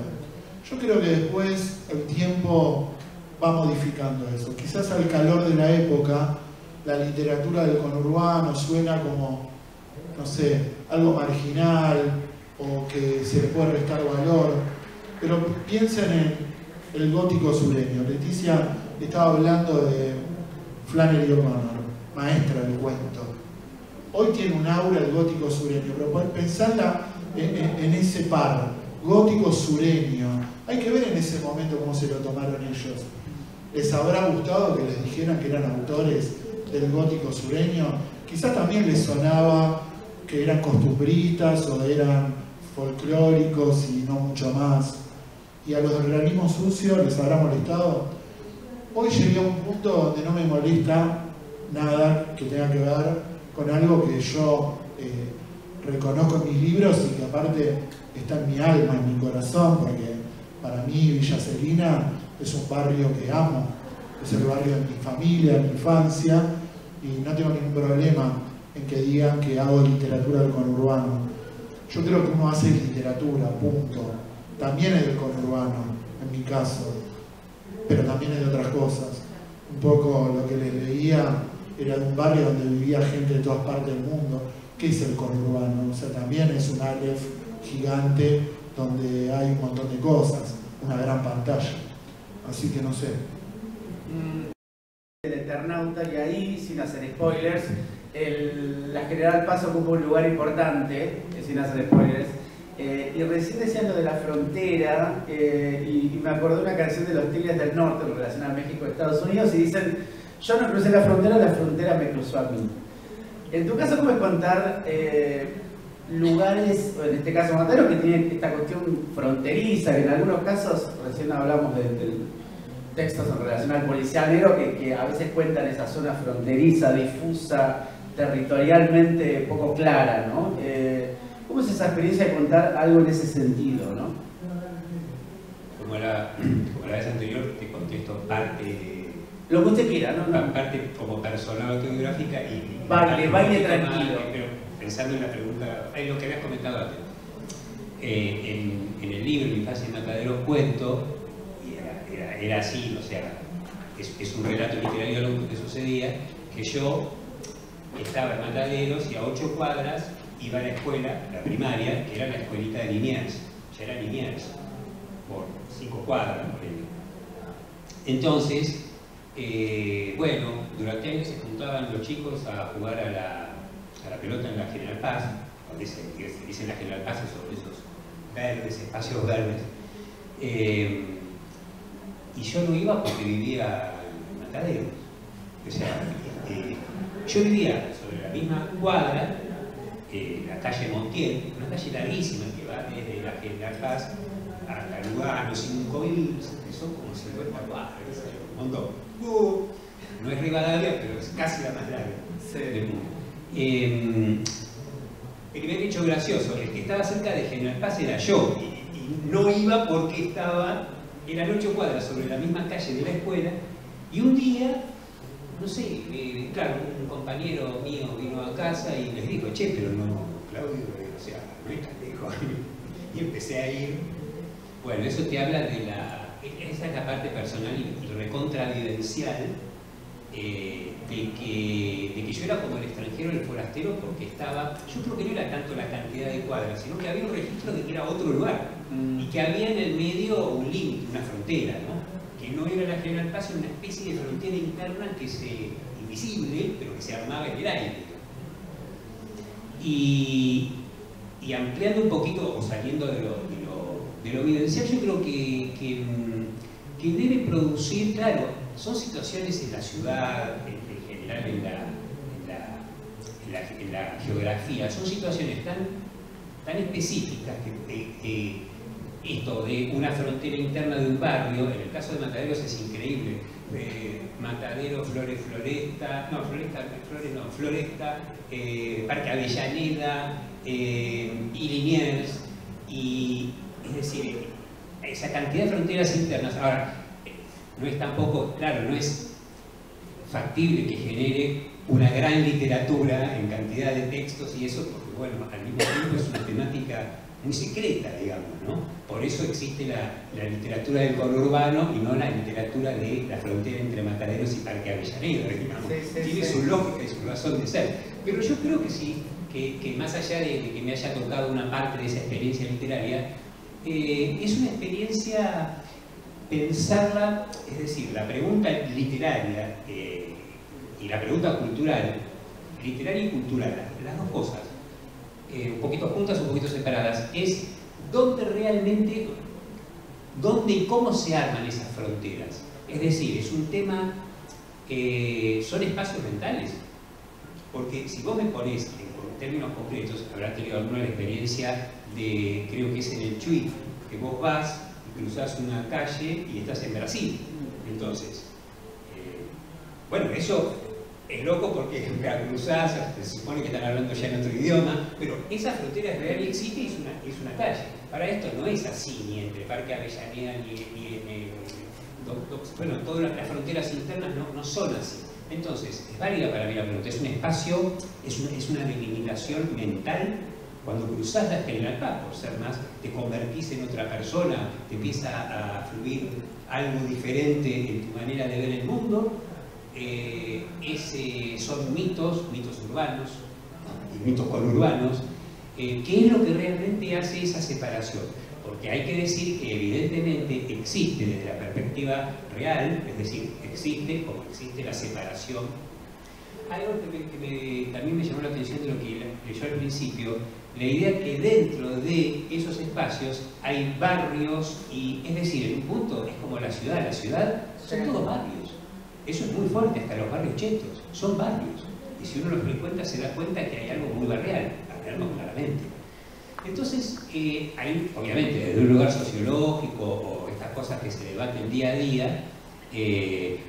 Yo creo que después el tiempo va modificando eso. Quizás al calor de la época, la literatura del conurbano suena como, no sé, algo marginal o que se le puede restar valor, pero piensen en el gótico sureño. Leticia estaba hablando de Flannery O'Connor, maestra del cuento. Hoy tiene un aura el gótico sureño, pero pensarla en ese par, gótico sureño. Hay que ver en ese momento cómo se lo tomaron ellos. ¿Les habrá gustado que les dijeran que eran autores del gótico sureño? Quizás también les sonaba que eran costumbritas o eran folclóricos y no mucho más. ¿Y a los del realismo sucio les habrá molestado? Hoy llegué a un punto donde no me molesta nada que tenga que ver con algo que yo reconozco en mis libros y que aparte está en mi alma, en mi corazón, porque para mí Villa Celina es un barrio que amo, es el barrio de mi familia, de mi infancia, y no tengo ningún problema en que digan que hago literatura del conurbano. Yo creo que uno hace literatura, punto. También es del conurbano, en mi caso, pero también es de otras cosas. Un poco lo que les leía era de un barrio donde vivía gente de todas partes del mundo. ¿Qué es el conurbano? O sea, también es un Aleph gigante donde hay un montón de cosas, una gran pantalla. Así que no sé. El Eternauta, y ahí, sin hacer spoilers, la General Paz ocupa un lugar importante, sin hacer spoilers, y recién decían lo de la frontera, y me acordé de una canción de los Tigres del Norte en relación a México y Estados Unidos, y dicen: yo no crucé la frontera me cruzó a mí. En tu caso, ¿cómo es contar lugares, o en este caso Matadero, que tienen esta cuestión fronteriza, que en algunos casos, recién hablamos del textos en relación al policial negro, que a veces cuentan esa zona fronteriza, difusa, territorialmente poco clara, ¿no? ¿Cómo es esa experiencia de contar algo en ese sentido, ¿no? Como la vez anterior, te contesto parte... Lo que usted quiera, ¿no? Parte como persona autobiográfica y... Baile tranquilo. Pero pensando en la pregunta, en lo que habías comentado antes. En el libro Mi infancia en Matadero cuento, y era así, o sea, es un relato literario de lo que sucedía, que yo estaba en Mataderos y a 8 cuadras iba a la escuela, la primaria, que era la escuelita de Liniers, ya era Liniers, por 5 cuadras, por ejemplo. Entonces, bueno, durante años se juntaban los chicos a jugar a la pelota en la General Paz, donde se dice la General Paz, sobre esos verdes, espacios verdes. Y yo no iba porque vivía en Mataderos. O sea, yo vivía sobre la misma cuadra, la calle Montiel, una calle larguísima que va desde la General Paz hasta Lugano, 5.000, son como 50 cuadras, un montón. No es Rivadavia, pero es casi la más larga del mundo. El que me ha dicho gracioso, el que estaba cerca de General Paz era yo, y no iba porque estaba eran 8 cuadras sobre la misma calle de la escuela, y un día, no sé, claro, un compañero mío vino a casa y les dijo, che, pero no, Claudio, o sea, no es tan lejos. Y empecé a ir. Bueno, eso te habla de esa es la parte personal y recontravivencial, de que yo era como el extranjero, el forastero, porque estaba, yo creo que no era tanto la cantidad de cuadras, sino que había un registro de que era otro lugar, y que había en el medio un límite, una frontera, ¿no? Que no era la General Paz, era una especie de frontera interna invisible, pero que se armaba en el aire. Y ampliando un poquito, o saliendo de lo vivencial, yo creo que debe producir, claro, son situaciones en la ciudad, en general en la geografía, son situaciones tan específicas que esto de una frontera interna de un barrio, en el caso de Mataderos es increíble. Matadero, Floresta, Parque Avellaneda, y Liniers, y es decir, esa cantidad de fronteras internas. Ahora, no es tampoco, claro, no es factible que genere una gran literatura en cantidad de textos y eso, porque bueno, al mismo tiempo es una temática muy secreta, digamos, ¿no? Por eso existe la literatura del conurbano y no la literatura de la frontera entre Mataderos y Parque Avellaneda, digamos. Tiene su lógica y su razón de ser. Pero yo creo que sí, que más allá de que me haya tocado una parte de esa experiencia literaria, es una experiencia pensarla, es decir, la pregunta literaria y la pregunta cultural, literaria y cultural, las dos cosas, un poquito juntas, un poquito separadas, es dónde realmente, dónde y cómo se arman esas fronteras. Es decir, es un tema, son espacios mentales, porque si vos me ponés en términos concretos, habrás tenido alguna experiencia de, creo que es en el Chuy, que vos vas y cruzás una calle y estás en Brasil. Entonces, bueno, eso es loco porque la cruzás, se supone que están hablando ya en otro idioma, pero esa frontera es real y existe y es una calle. Para esto no es así, ni entre Parque Avellaneda, bueno, todas las fronteras internas no son así. Entonces, es válida para mí la pregunta, es un espacio, es una delimitación mental. Cuando cruzás la General Paz, por ser más, te convertís en otra persona, te empieza a fluir algo diferente en tu manera de ver el mundo. Son mitos urbanos y mitos conurbanos. ¿Qué es lo que realmente hace esa separación? Porque hay que decir que evidentemente existe desde la perspectiva real, es decir, existe como existe la separación. Hay algo que también me llamó la atención de lo que leyó al principio, la idea que dentro de esos espacios hay barrios, y es decir, en un punto es como la ciudad son todos barrios. Eso es muy fuerte, hasta los barrios chetos, son barrios. Y si uno los frecuenta se da cuenta que hay algo muy barrial, hablarlo claramente. Entonces, hay, obviamente, desde un lugar sociológico o estas cosas que se debaten día a día,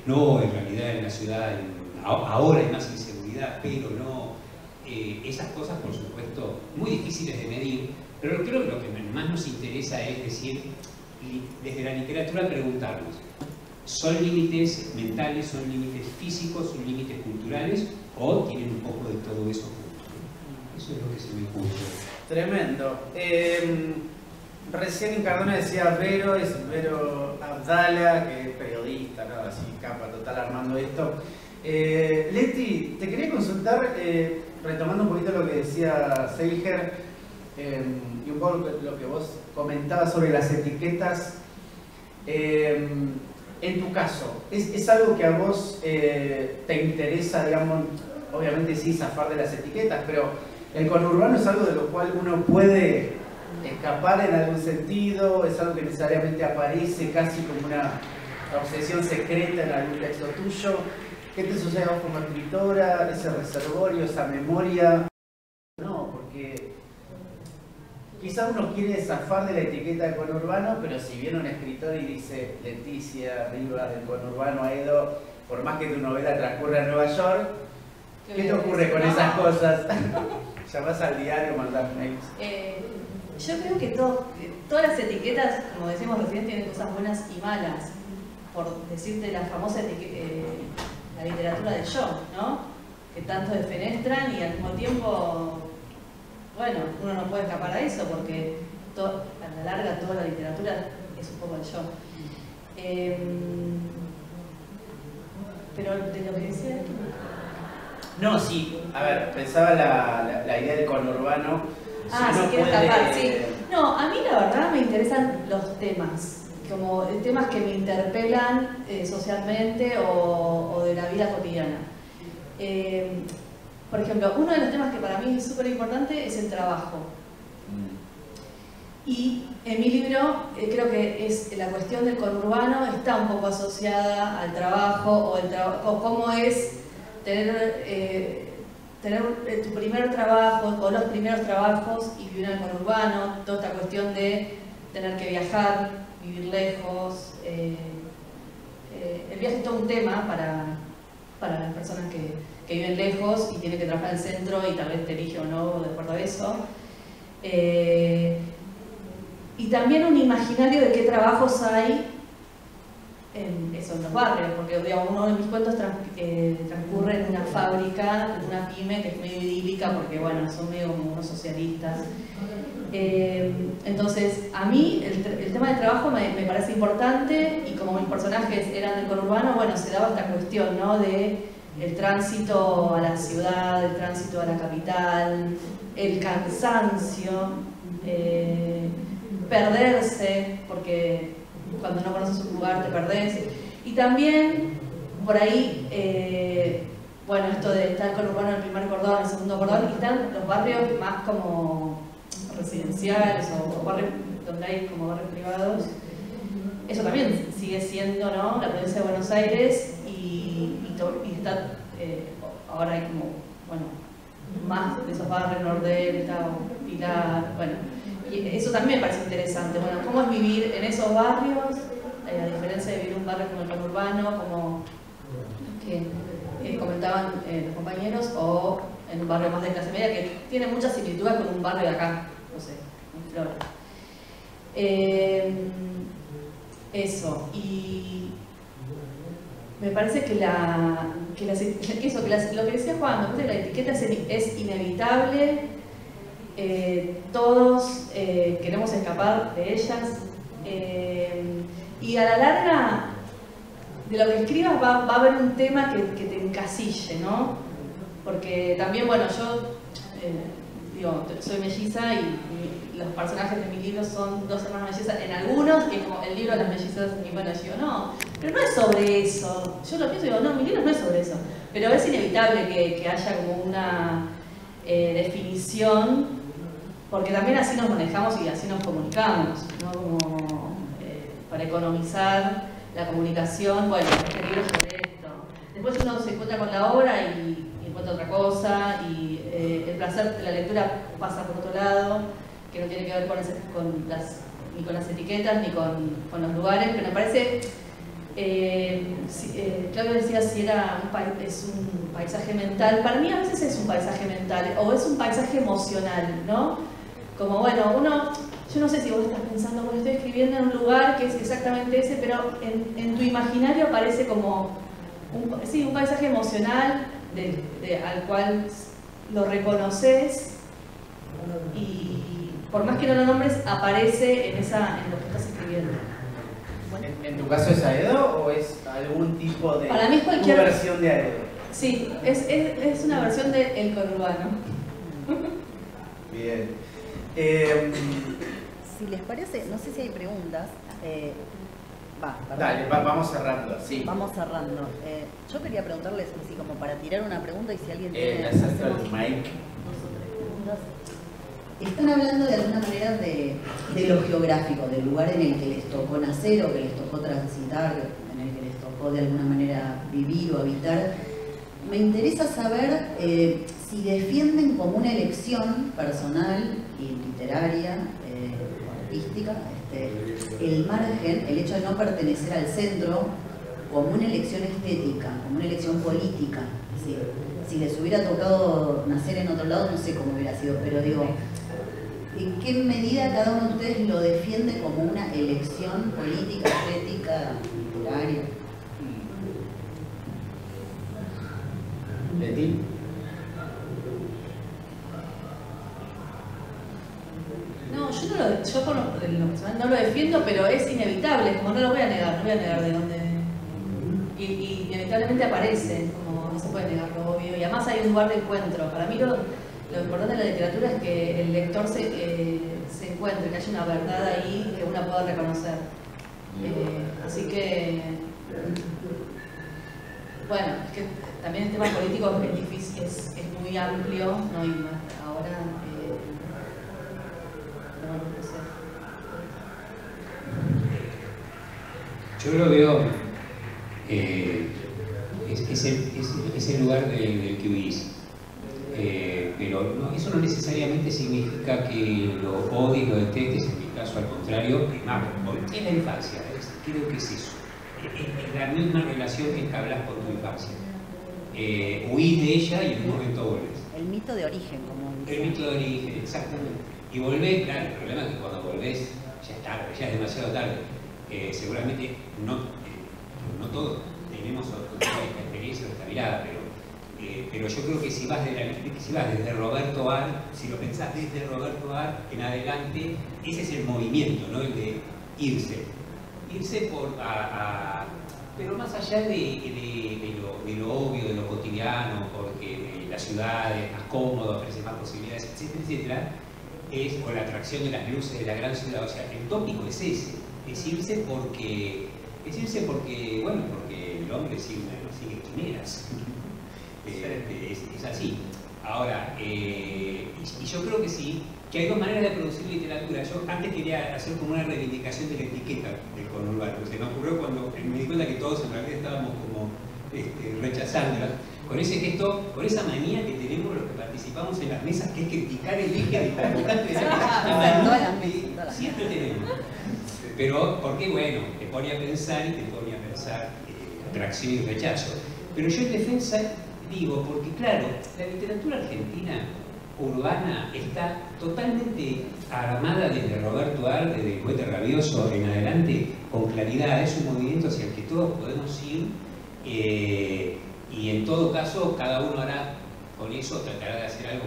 no, en realidad en la ciudad ahora hay más inseguridad, pero no, esas cosas, por supuesto, muy difíciles de medir, pero creo que lo que más nos interesa es decir, desde la literatura preguntarnos, ¿son límites mentales, son límites físicos, son límites culturales o tienen un poco de todo eso junto? Eso es lo que se me ocurre. Tremendo. Recién Cardona decía Vero, es Vero Abdala, que es periodista, ¿no? Así capa total armando esto. Leti, te quería consultar, retomando un poquito lo que decía Seiger y un poco lo que vos comentabas sobre las etiquetas. En tu caso, ¿es algo que a vos te interesa, digamos, obviamente sí, zafar de las etiquetas, pero el conurbano es algo de lo cual uno puede escapar en algún sentido? ¿Es algo que necesariamente aparece casi como una obsesión secreta en algún texto tuyo? ¿Qué te sucede a vos como escritora? ¿Ese reservorio, esa memoria? No, porque quizás uno quiere zafar de la etiqueta de conurbano, pero si viene un escritor y dice Leticia Rivas del conurbano Aedo, por más que tu novela transcurra en Nueva York, ¿qué te ocurre con esas cosas? Llamás al diario, mandás mails. Yo creo que todas las etiquetas, como decíamos recién, tienen cosas buenas y malas. Por decirte la famosa la literatura del yo, ¿no? Que tanto defenestran y al mismo tiempo, bueno, uno no puede escapar a eso porque a la larga toda la literatura es un poco el yo. Pero de lo que decía... No, sí, a ver, pensaba la idea del conurbano. Si quieres escapar, sí. No, a mí la verdad me interesan los temas, como temas que me interpelan socialmente o de la vida cotidiana. Por ejemplo, uno de los temas que para mí es súper importante es el trabajo. Y en mi libro creo que es la cuestión del conurbano está un poco asociada al trabajo o cómo es tener tu primer trabajo o los primeros trabajos y vivir en el conurbano, toda esta cuestión de tener que viajar, vivir lejos. El viaje es todo un tema para las personas que viven lejos y tienen que trabajar en el centro y tal vez te elige o no de acuerdo a eso. Y también un imaginario de qué trabajos hay en los barrios, porque digamos, uno de mis cuentos transcurre en una fábrica, en una pyme que es medio idílica, porque bueno, son medio como unos socialistas. Entonces, a mí el tema del trabajo me parece importante y como mis personajes eran del conurbano, bueno, se daba esta cuestión, ¿no? De el tránsito a la ciudad, el tránsito a la capital, el cansancio, perderse, porque cuando no conoces un lugar te perdés. Y también, por ahí, bueno, esto de estar el conurbano en el primer cordón, el segundo cordón, y están los barrios más como residenciales o barrios donde hay como barrios privados. Eso también sigue siendo, ¿no?, la provincia de Buenos Aires y está, ahora hay como, bueno, más de esos barrios, Nordelta o Pilar, bueno. Y eso también me parece interesante. Bueno, ¿cómo es vivir en esos barrios? A diferencia de vivir en un barrio como el conurbano, como que comentaban los compañeros, o en un barrio más de clase media, que tiene muchas similitudes con un barrio de acá, no sé, en Flores. Eso, y me parece que lo que decía Juan, me parece que la etiqueta es inevitable. Todos queremos escapar de ellas y a la larga de lo que escribas va a haber un tema que te encasille, ¿no? Porque también, bueno, yo digo, soy melliza y los personajes de mi libro son dos hermanas mellizas en algunos, y como el libro de las mellizas, y bueno, yo digo, no, pero no es sobre eso. Yo lo pienso y digo, no, mi libro no es sobre eso, pero es inevitable que haya como una definición, porque también así nos manejamos y así nos comunicamos, ¿no? Como para economizar la comunicación, bueno, este libro es sobre esto. Después uno se encuentra con la obra y encuentra otra cosa, y el placer de la lectura pasa por otro lado, que no tiene que ver ni con las etiquetas ni con los lugares, pero me parece, Claudio decía si es un paisaje mental. Para mí a veces es un paisaje mental o es un paisaje emocional, ¿no? Como bueno, yo no sé si vos estás pensando, bueno, estoy escribiendo en un lugar que es exactamente ese, pero en tu imaginario aparece como un paisaje emocional al cual lo reconoces y por más que no lo nombres, aparece en lo que estás escribiendo. ¿En tu caso es Aedo o es algún tipo de Para mí es cualquier versión de Aedo? Sí, es una versión de El Conurbano. Bien. Si les parece, no sé si hay preguntas. Dale, vamos cerrando, sí. Vamos cerrando. Yo quería preguntarles, así como para tirar una pregunta y si alguien tiene... Acerca del mic. Están hablando de alguna manera de lo geográfico, del lugar en el que les tocó nacer o que les tocó transitar, en el que les tocó de alguna manera vivir o habitar. Me interesa saber si defienden como una elección personal y literaria, artística, el margen, el hecho de no pertenecer al centro como una elección estética, como una elección política. ¿Sí? Si les hubiera tocado nacer en otro lado, no sé cómo hubiera sido, pero digo, ¿en qué medida cada uno de ustedes lo defiende como una elección política, estética, literaria? Leti. No, yo por lo personal no lo defiendo, pero es inevitable, como no lo voy a negar, de dónde. Y inevitablemente aparece, como no se puede negar lo obvio, y además hay un lugar de encuentro. Para mí lo importante de la literatura es que el lector se encuentre, que haya una verdad ahí que uno pueda reconocer. Así que, bueno, es que también el tema político es difícil, es muy amplio, ¿no? Y más ahora, no sé. Yo lo veo, es el lugar del que huís. Pero no, eso no necesariamente significa que lo odies, lo detestes, en mi caso al contrario, es más, en la infancia, creo que es eso. Es la misma relación que entablas con tu infancia. Huís de ella y en un momento volvés. El mito de origen, como dice. El mito de origen, exactamente. Y volvés, claro, el problema es que cuando volvés ya es tarde, ya es demasiado tarde. Seguramente no todos tenemos esta experiencia o esta mirada, pero yo creo que si vas desde Roberto Ar, si lo pensás desde Roberto Ar en adelante, ese es el movimiento, ¿no? El de irse pero más allá de lo obvio, de lo cotidiano, porque la ciudad es más cómoda, ofrece más posibilidades, etcétera, etcétera, o la atracción de las luces de la gran ciudad. O sea, el tópico es ese, es irse porque el hombre sigue quimeras. Es así. Ahora, y yo creo que sí, que hay dos maneras de producir literatura. Yo antes quería hacer como una reivindicación de la etiqueta del conurbano. Se me ocurrió cuando me di cuenta que todos en realidad estábamos como rechazándola, con ese gesto, con esa manía que tenemos los que participamos en las mesas, que es criticar el eje al convocante de la mesa. Siempre tenemos. Pero, porque bueno, te pone a pensar atracción y rechazo. Pero yo en defensa digo, porque claro, la literatura argentina urbana está totalmente armada desde Roberto Ar, desde El Cohete Rabioso en adelante, con claridad. Es un movimiento hacia el que todos podemos ir, y en todo caso cada uno hará con eso, tratará de hacer algo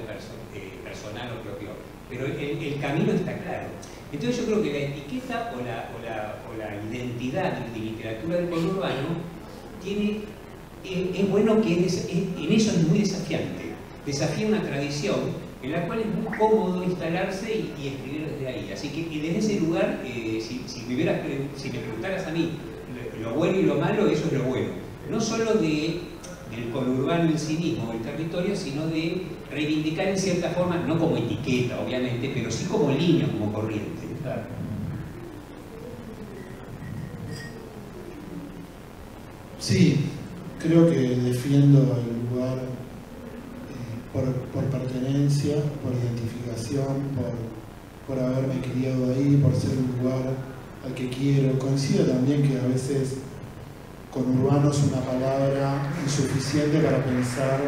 personal o propio, pero el camino está claro. Entonces yo creo que la etiqueta o la identidad de literatura del conurbano es bueno que en eso es muy desafiante. Desafía una tradición en la cual es muy cómodo instalarse y escribir desde ahí. Así que desde ese lugar, si me preguntaras a mí lo bueno y lo malo, eso es lo bueno. No solo del conurbano en sí mismo, del territorio, sino de reivindicar en cierta forma, no como etiqueta obviamente, pero sí como línea, como corriente. Claro. Sí, creo que defiendo el lugar por pertenencia, por identificación, por haberme criado ahí, por ser un lugar al que quiero. Coincido también que a veces conurbano es una palabra insuficiente para pensar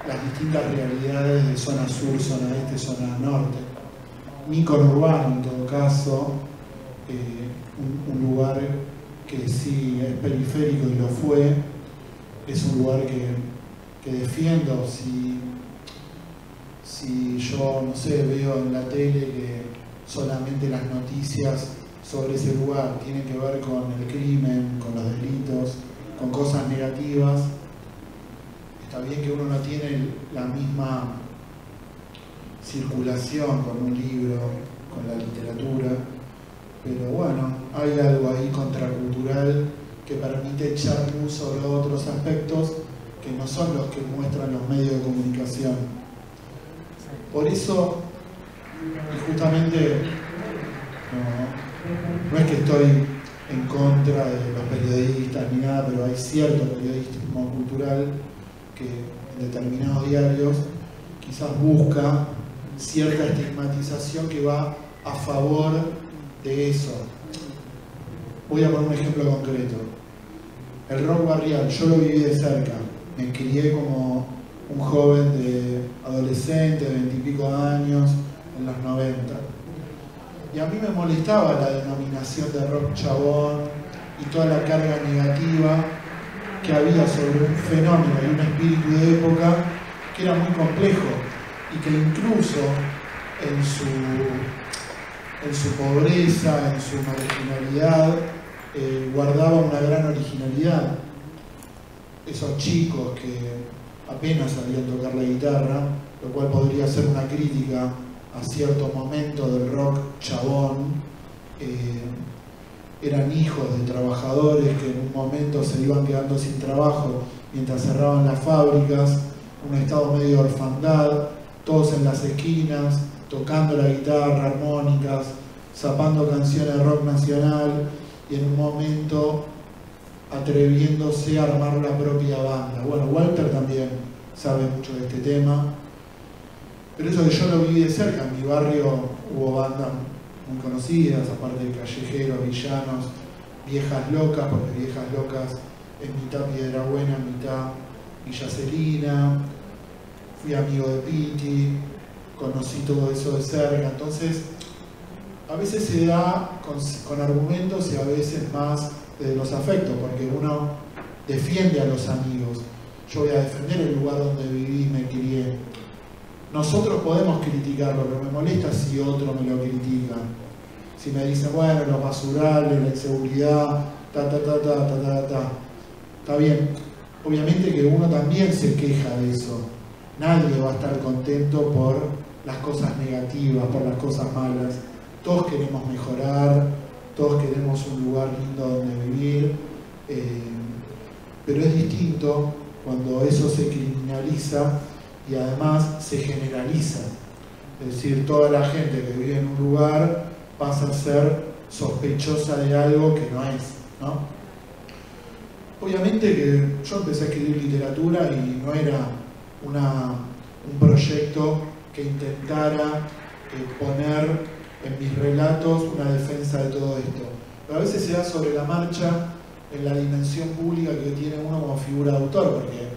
las distintas realidades de zona sur, zona este, zona norte. Mi conurbano, en todo caso, un lugar que sí es periférico y lo fue, es un lugar que defiendo. Si yo, no sé, veo en la tele que solamente las noticias sobre ese lugar tienen que ver con el crimen, con los delitos, con cosas negativas, está bien que uno no tiene la misma circulación con un libro, con la literatura, pero bueno, hay algo ahí contracultural que permite echar luz sobre otros aspectos que no son los que muestran los medios de comunicación. Por eso, y justamente, no es que estoy en contra de los periodistas ni nada, pero hay cierto periodismo cultural que en determinados diarios quizás busca cierta estigmatización que va a favor de eso. Voy a poner un ejemplo concreto. El rock barrial, yo lo viví de cerca. Me crié como un joven de adolescente, de 20 y pico años, en los 90. Y a mí me molestaba la denominación de rock chabón y toda la carga negativa que había sobre un fenómeno y un espíritu de época que era muy complejo y que incluso en su pobreza, en su marginalidad, guardaba una gran originalidad. Esos chicos que apenas sabían tocar la guitarra, lo cual podría ser una crítica a cierto momento del rock chabón, eran hijos de trabajadores que en un momento se iban quedando sin trabajo mientras cerraban las fábricas, un estado medio de orfandad, todos en las esquinas, tocando la guitarra, armónicas, zapando canciones de rock nacional y en un momento atreviéndose a armar la propia banda. Bueno, Walter también sabe mucho de este tema, pero eso que yo lo viví de cerca. En mi barrio hubo bandas muy conocidas, aparte de Callejeros, Villanos, Viejas Locas, porque Viejas Locas es mitad Piedrabuena, mitad Villa Celina. Fui amigo de Piti, conocí todo eso de cerca. Entonces, a veces se da con argumentos y a veces más de los afectos, porque uno defiende a los amigos. Yo voy a defender el lugar donde viví y me crié. Nosotros podemos criticarlo, pero me molesta si otro me lo critica. Si me dicen, bueno, los basurales, la inseguridad, está bien. Obviamente que uno también se queja de eso. Nadie va a estar contento por las cosas negativas, por las cosas malas. Todos queremos mejorar, todos queremos un lugar lindo donde vivir, pero es distinto cuando eso se criminaliza y además se generaliza. Es decir, toda la gente que vive en un lugar pasa a ser sospechosa de algo que no es, ¿no? Obviamente que yo empecé a escribir literatura y no era un proyecto que intentara poner en mis relatos una defensa de todo esto. Pero a veces se da sobre la marcha en la dimensión pública que tiene uno como figura de autor, porque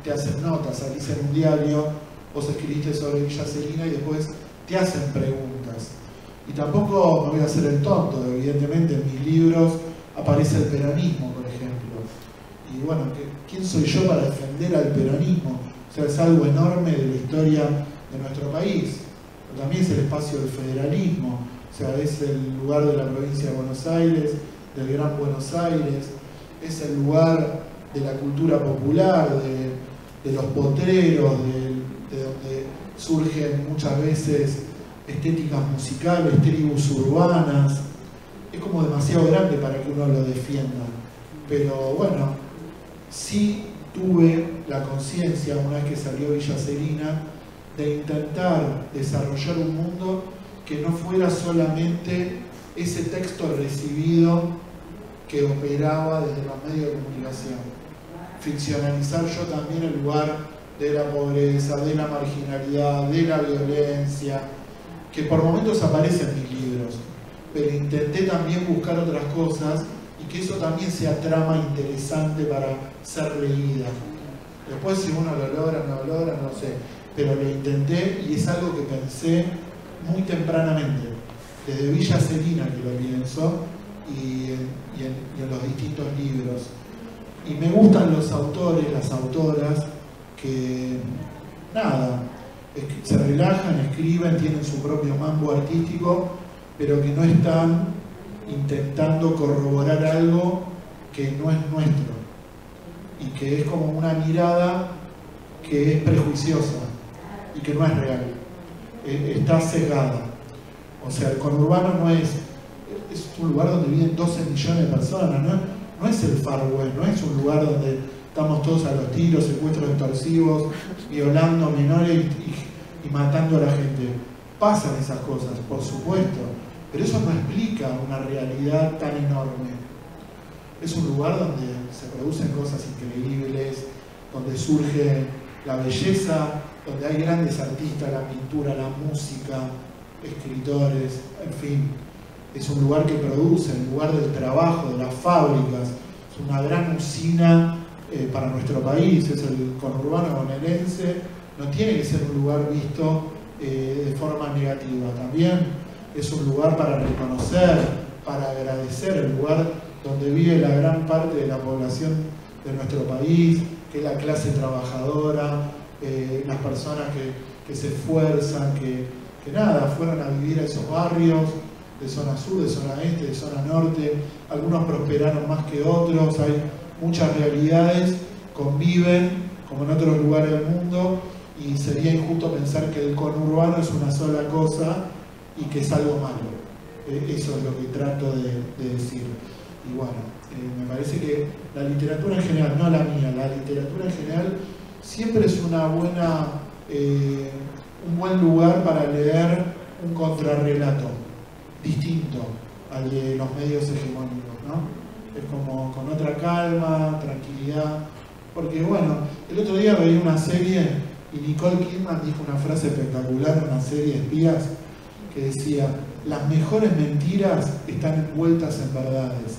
te hacen notas, salís en un diario, vos escribiste sobre Villa Celina y después te hacen preguntas. Y tampoco me voy a hacer el tonto, evidentemente en mis libros aparece el peronismo, por ejemplo. Y bueno, ¿quién soy yo para defender al peronismo? O sea, es algo enorme de la historia de nuestro país. Pero también es el espacio del federalismo, o sea, es el lugar de la provincia de Buenos Aires, del Gran Buenos Aires, es el lugar de la cultura popular, de los potreros, de donde surgen muchas veces estéticas musicales, tribus urbanas. Es como demasiado grande para que uno lo defienda. Pero bueno, sí tuve la conciencia, una vez que salió Villa Celina, de intentar desarrollar un mundo que no fuera solamente ese texto recibido que operaba desde los medios de comunicación. Ficcionalizar yo también el lugar de la pobreza, de la marginalidad, de la violencia, que por momentos aparece en mis libros, pero intenté también buscar otras cosas y que eso también sea trama interesante para ser leída. Después si uno lo logra, no lo logra, no sé, pero lo intenté y es algo que pensé muy tempranamente, desde Villa Celina que lo pienso y en los distintos libros. Y me gustan los autores, las autoras que, nada, se relajan, escriben, tienen su propio mambo artístico, pero que no están intentando corroborar algo que no es nuestro y que es como una mirada que es prejuiciosa y que no es real, está sesgada. O sea, el conurbano no es un lugar donde viven 12 millones de personas, no es el Far West, no es un lugar donde estamos todos a los tiros, secuestros extorsivos, violando menores y matando a la gente. Pasan esas cosas, por supuesto, pero eso no explica una realidad tan enorme. Es un lugar donde se producen cosas increíbles, donde surge la belleza, donde hay grandes artistas, la pintura, la música, escritores, en fin. es un lugar que produce, el lugar del trabajo, de las fábricas, es una gran usina para nuestro país, es el conurbano bonaerense, no tiene que ser un lugar visto de forma negativa, también es un lugar para reconocer, para agradecer, el lugar donde vive la gran parte de la población de nuestro país, que es la clase trabajadora, las personas que se esfuerzan, que nada, fueron a vivir a esos barrios de zona sur, de zona este, de zona norte, algunos prosperaron más que otros, hay muchas realidades, conviven como en otros lugares del mundo, y sería injusto pensar que el conurbano es una sola cosa y que es algo malo. Eso es lo que trato de decir. Y bueno, me parece que la literatura en general, no la mía, la literatura en general siempre es una buena, un buen lugar para leer un contrarrelato distinto al de los medios hegemónicos, ¿no? Es como con otra calma, tranquilidad, porque bueno, el otro día veía una serie y Nicole Kidman dijo una frase espectacular en una serie de espías que decía: las mejores mentiras están envueltas en verdades.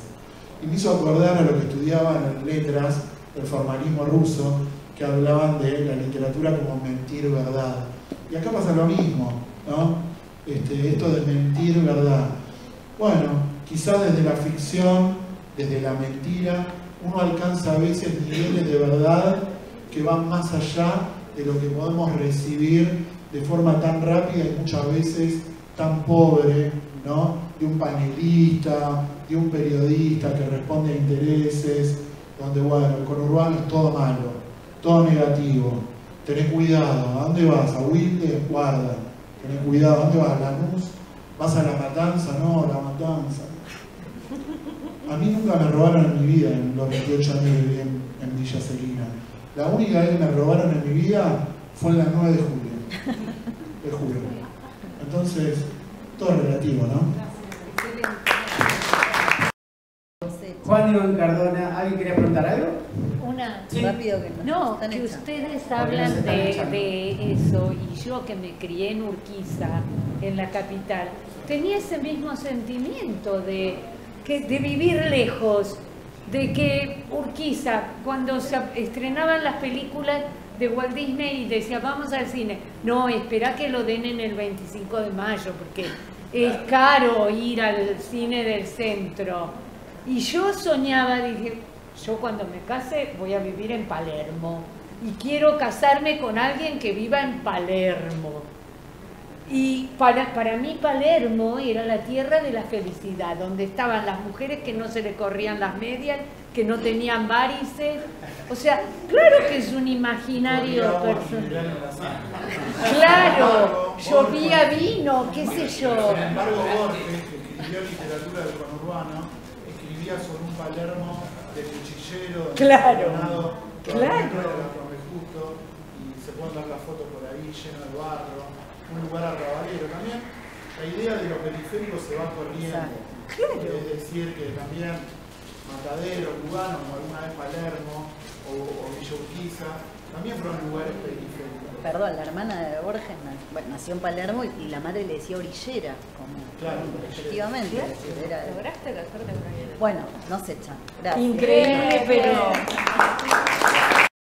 Y me hizo acordar a lo que estudiaban en letras del formalismo ruso, que hablaban de la literatura como mentir verdad. Y acá pasa lo mismo, ¿no? Esto de mentir verdad. Bueno, quizás desde la ficción, desde la mentira, uno alcanza a veces niveles de verdad que van más allá de lo que podemos recibir de forma tan rápida y muchas veces tan pobre, ¿no? De un panelista, de un periodista que responde a intereses, donde, bueno, el conurbano es todo malo, todo negativo. Tenés cuidado, ¿a dónde vas? ¿A Wilde? Guarda. Tenés cuidado, ¿a dónde vas? ¿A Lanús? ¿Vas a La Matanza? No, La Matanza. A mí nunca me robaron en mi vida en los 28 años que viví en Villa Celina. La única vez que me robaron en mi vida fue en la 9 de julio. Te juro. Entonces, todo es relativo, ¿no? Juan Iván Cardona, ¿alguien quería preguntar algo? Sí. Rápido que no, que ustedes hablan de eso, y yo que me crié en Urquiza, en la capital, tenía ese mismo sentimiento de vivir lejos, de que Urquiza, cuando se estrenaban las películas de Walt Disney y decía vamos al cine, no, espera que lo den en el 25 de mayo porque es caro ir al cine del centro. Y yo soñaba, dije, yo cuando me case voy a vivir en Palermo y quiero casarme con alguien que viva en Palermo. Y para mí Palermo era la tierra de la felicidad, donde estaban las mujeres que no se le corrían las medias, que no tenían varices. O sea, claro que es un imaginario personal. Claro, llovía vino, qué sé yo. Sin embargo, Borges, que escribió literatura del conurbano, escribía sobre un Palermo de cuchillero, claro, y se pueden ver las fotos por ahí, lleno de barro, un lugar arrabalero. También la idea de lo periférico se va corriendo. Es decir, que también Matadero, Lugano, como alguna vez Palermo o Villa Urquiza, también fueron lugares periféricos. Perdón, la hermana de Borges nació en Palermo y la madre le decía orillera, claro, efectivamente. ¿Lograste casarte con alguien? Bueno, no se echan. Gracias. Increíble, pero...